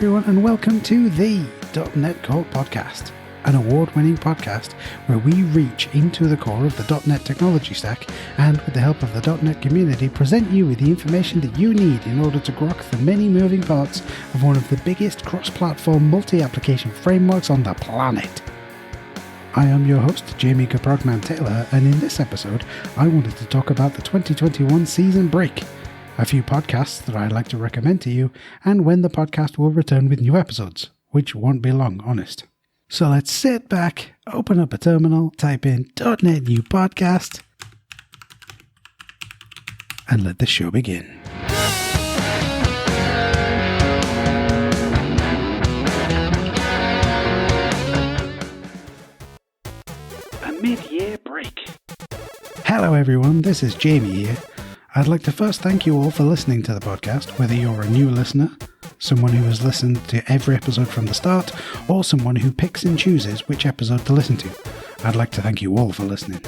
everyone, and welcome to the .NET Core Podcast, an award-winning podcast where we reach into the core of the .NET technology stack and, with the help of the .NET community, present you with the information that you need in order to grok the many moving parts of one of the biggest cross-platform multi-application frameworks on the planet. I am your host, GaProgMan Taylor, and in this episode, I wanted to talk about the 2021 season break, a few podcasts that I'd like to recommend to you, and when the podcast will return with new episodes, which won't be long, honest. So let's sit back, open up a terminal, type in .NET New Podcast, and let the show begin. A mid-year break. Hello everyone, this is Jamie here. I'd like to first thank you all for listening to the podcast, whether you're a new listener, someone who has listened to every episode from the start, or someone who picks and chooses which episode to listen to. I'd like to thank you all for listening.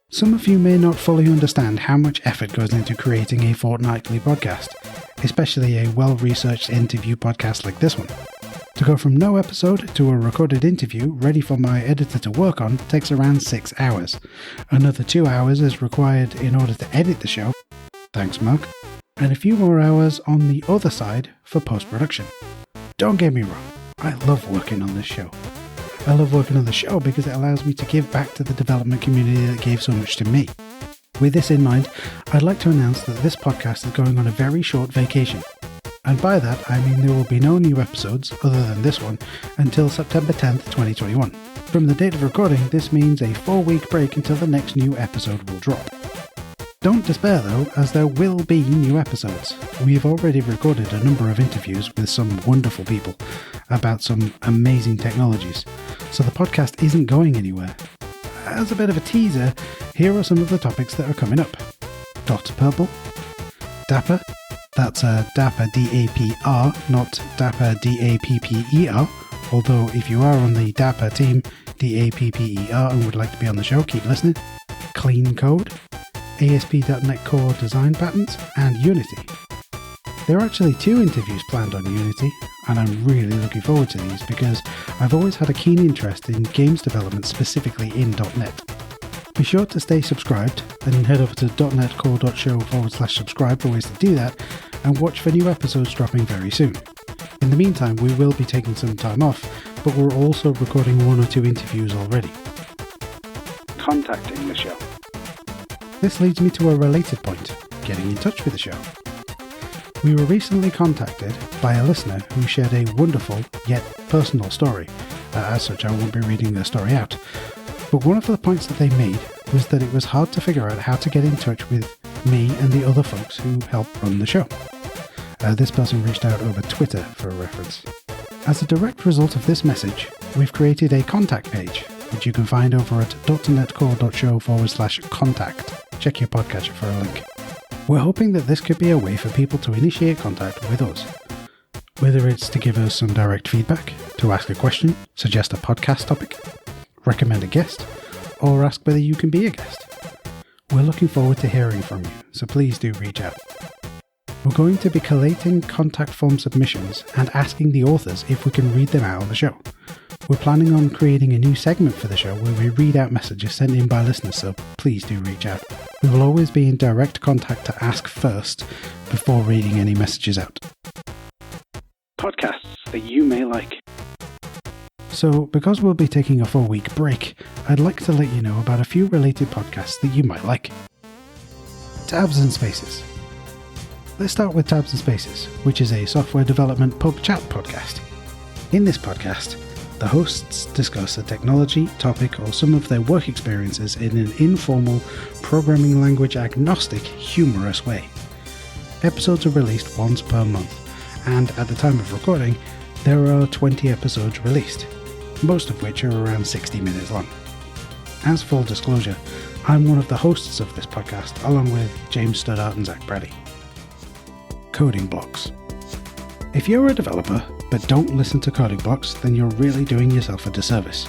Some of you may not fully understand how much effort goes into creating a fortnightly podcast, especially a well-researched interview podcast like this one. To go from no episode to a recorded interview ready for my editor to work on takes around 6 hours. Another 2 hours is required in order to edit the show. Thanks, Mark. And a few more hours on the other side for post-production. Don't get me wrong, I love working on this show. I love working on the show because it allows me to give back to the development community that gave so much to me. With this in mind, I'd like to announce that this podcast is going on a very short vacation. And by that, I mean there will be no new episodes, other than this one, until September 10th, 2021. From the date of recording, this means a 4-week break until the next new episode will drop. Don't despair though, as there will be new episodes. We've already recorded a number of interviews with some wonderful people about some amazing technologies, so the podcast isn't going anywhere. As a bit of a teaser, here are some of the topics that are coming up. Purple, Dapper, that's Dapper D-A-P-R, not Dapper D-A-P-P-E-R, although if you are on the Dapper team, D-A-P-P-E-R, and would like to be on the show, keep listening. Clean Code, ASP.NET Core Design Patterns, and Unity. There are actually 2 interviews planned on Unity, and I'm really looking forward to these because I've always had a keen interest in games development, specifically in .NET. Be sure to stay subscribed and head over to .NETcore.show/subscribe for ways to do that, and watch for new episodes dropping very soon. In the meantime, we will be taking some time off, but we're also recording 1 or 2 interviews already. Contacting the show. This leads me to a related point, getting in touch with the show. We were recently contacted by a listener who shared a wonderful yet personal story. As such, I won't be reading their story out. But one of the points that they made was that it was hard to figure out how to get in touch with me and the other folks who help run the show. This person reached out over Twitter for a reference. As a direct result of this message, we've created a contact page, which you can find over at .NETcore.show/contact. Check your podcatcher for a link. We're hoping that this could be a way for people to initiate contact with us. Whether it's to give us some direct feedback, to ask a question, suggest a podcast topic, recommend a guest, or ask whether you can be a guest. We're looking forward to hearing from you, so please do reach out. We're going to be collating contact form submissions and asking the authors if we can read them out on the show. We're planning on creating a new segment for the show where we read out messages sent in by listeners, so please do reach out. We will always be in direct contact to ask first before reading any messages out. Podcasts that you may like. So, because we'll be taking a 4-week break, I'd like to let you know about a few related podcasts that you might like. Tabs and Spaces. Let's start with Tabs and Spaces, which is a software development pub chat podcast. In this podcast, the hosts discuss a technology, topic, or some of their work experiences in an informal, programming language agnostic, humorous way. Episodes are released once per month, and at the time of recording, there are 20 episodes released, most of which are around 60 minutes long. As full disclosure, I'm one of the hosts of this podcast, along with James Stoddart and Zach Brady. Coding Blocks. If you're a developer, but don't listen to Coding Blocks, then you're really doing yourself a disservice.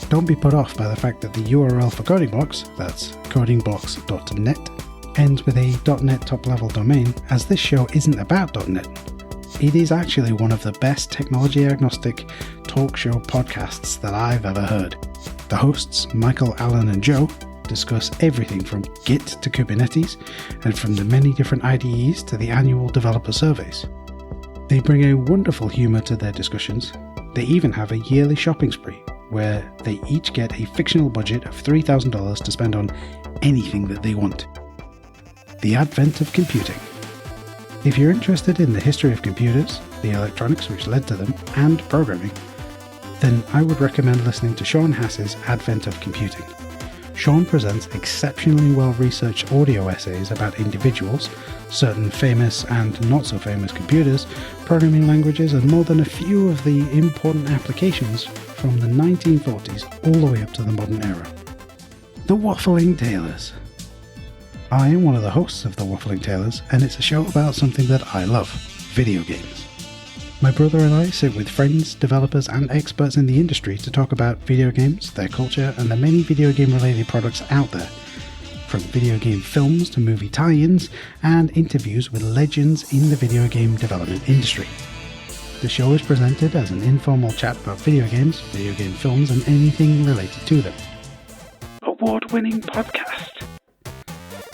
Don't be put off by the fact that the URL for Coding Blocks, that's codingblocks.net, ends with a .NET top-level domain, as this show isn't about .NET. It is actually one of the best technology-agnostic talk show podcasts that I've ever heard. The hosts, Michael, Alan and Joe, discuss everything from Git to Kubernetes, and from the many different IDEs to the annual developer surveys. They bring a wonderful humour to their discussions. They even have a yearly shopping spree, where they each get a fictional budget of $3,000 to spend on anything that they want. The advent of computing. If you're interested in the history of computers, the electronics which led to them, and programming, then I would recommend listening to Sean Hass's Advent of Computing. Sean presents exceptionally well-researched audio essays about individuals, certain famous and not-so-famous computers, programming languages, and more than a few of the important applications from the 1940s all the way up to the modern era. The Waffling Tailors. I am one of the hosts of The Waffling Tailors, and it's a show about something that I love, video games. My brother and I sit with friends, developers, and experts in the industry to talk about video games, their culture, and the many video game related products out there. From video game films to movie tie-ins, and interviews with legends in the video game development industry. The show is presented as an informal chat about video games, video game films, and anything related to them. Award-winning podcast.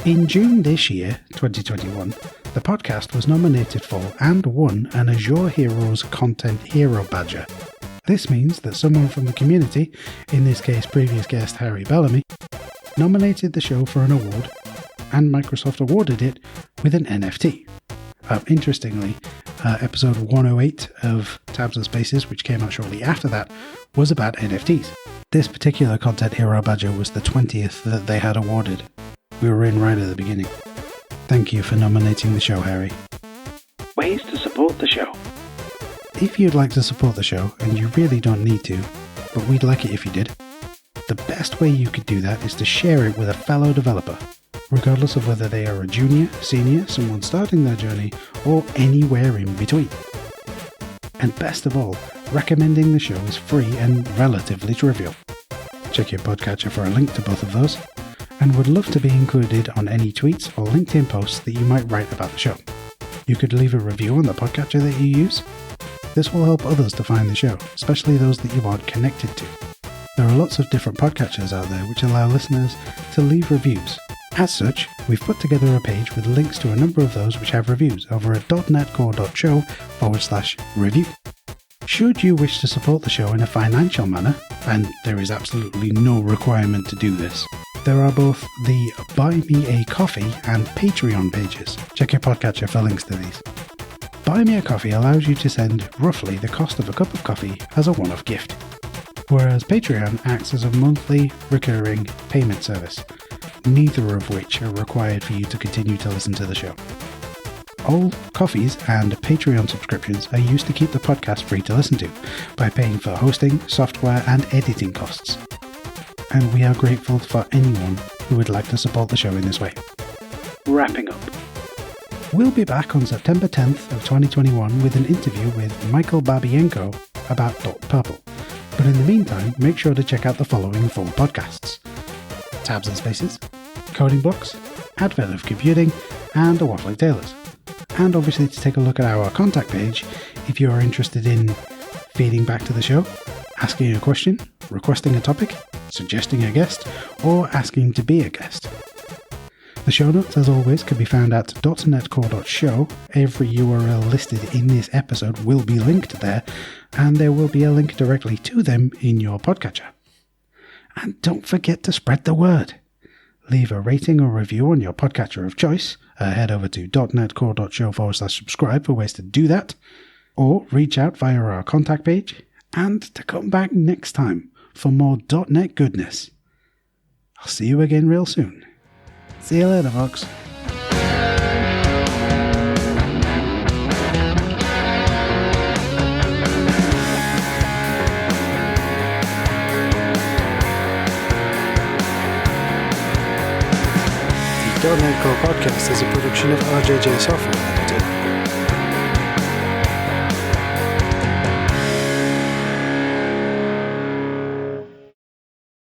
In June this year, 2021, the podcast was nominated for and won an Azure Heroes Content Hero Badger. This means that someone from the community, in this case previous guest Harry Bellamy, nominated the show for an award, and Microsoft awarded it with an NFT. Interestingly, episode 108 of Tabs and Spaces, which came out shortly after that, was about NFTs. This particular Content Hero Badger was the 20th that they had awarded. We were in right at the beginning. Thank you for nominating the show, Harry. Ways to support the show. If you'd like to support the show, and you really don't need to, but we'd like it if you did, the best way you could do that is to share it with a fellow developer, regardless of whether they are a junior, senior, someone starting their journey, or anywhere in between. And best of all, recommending the show is free and relatively trivial. Check your podcatcher for a link to both of those, and would love to be included on any tweets or LinkedIn posts that you might write about the show. You could leave a review on the podcatcher that you use. This will help others to find the show, especially those that you aren't connected to. There are lots of different podcatchers out there which allow listeners to leave reviews. As such, we've put together a page with links to a number of those which have reviews over at dotnetcore.show/review. Should you wish to support the show in a financial manner, and there is absolutely no requirement to do this, there are both the Buy Me a Coffee and Patreon pages. Check your podcatcher for links to these. Buy Me a Coffee allows you to send roughly the cost of a cup of coffee as a one-off gift, whereas Patreon acts as a monthly recurring payment service, neither of which are required for you to continue to listen to the show. All coffees and Patreon subscriptions are used to keep the podcast free to listen to by paying for hosting, software, and editing costs. And we are grateful for anyone who would like to support the show in this way. Wrapping up. We'll be back on September 10th of 2021 with an interview with Michael Babienko about .purple. But in the meantime, make sure to check out the following 4 podcasts: Tabs and Spaces, Coding Blocks, Advent of Computing, and The Waffling Tailors. And obviously to take a look at our contact page if you are interested in feeding back to the show, asking a question, requesting a topic, suggesting a guest, or asking to be a guest. The show notes, as always, can be found at dotnetcore.show. Every URL listed in this episode will be linked there, and there will be a link directly to them in your podcatcher. And don't forget to spread the word. Leave a rating or review on your podcatcher of choice. Head over to dotnetcore.show/subscribe for ways to do that, or reach out via our contact page, and to come back next time for more .NET goodness. I'll see you again real soon. See you later, folks. The .NET Core podcast is a production of RJJ Software Limited.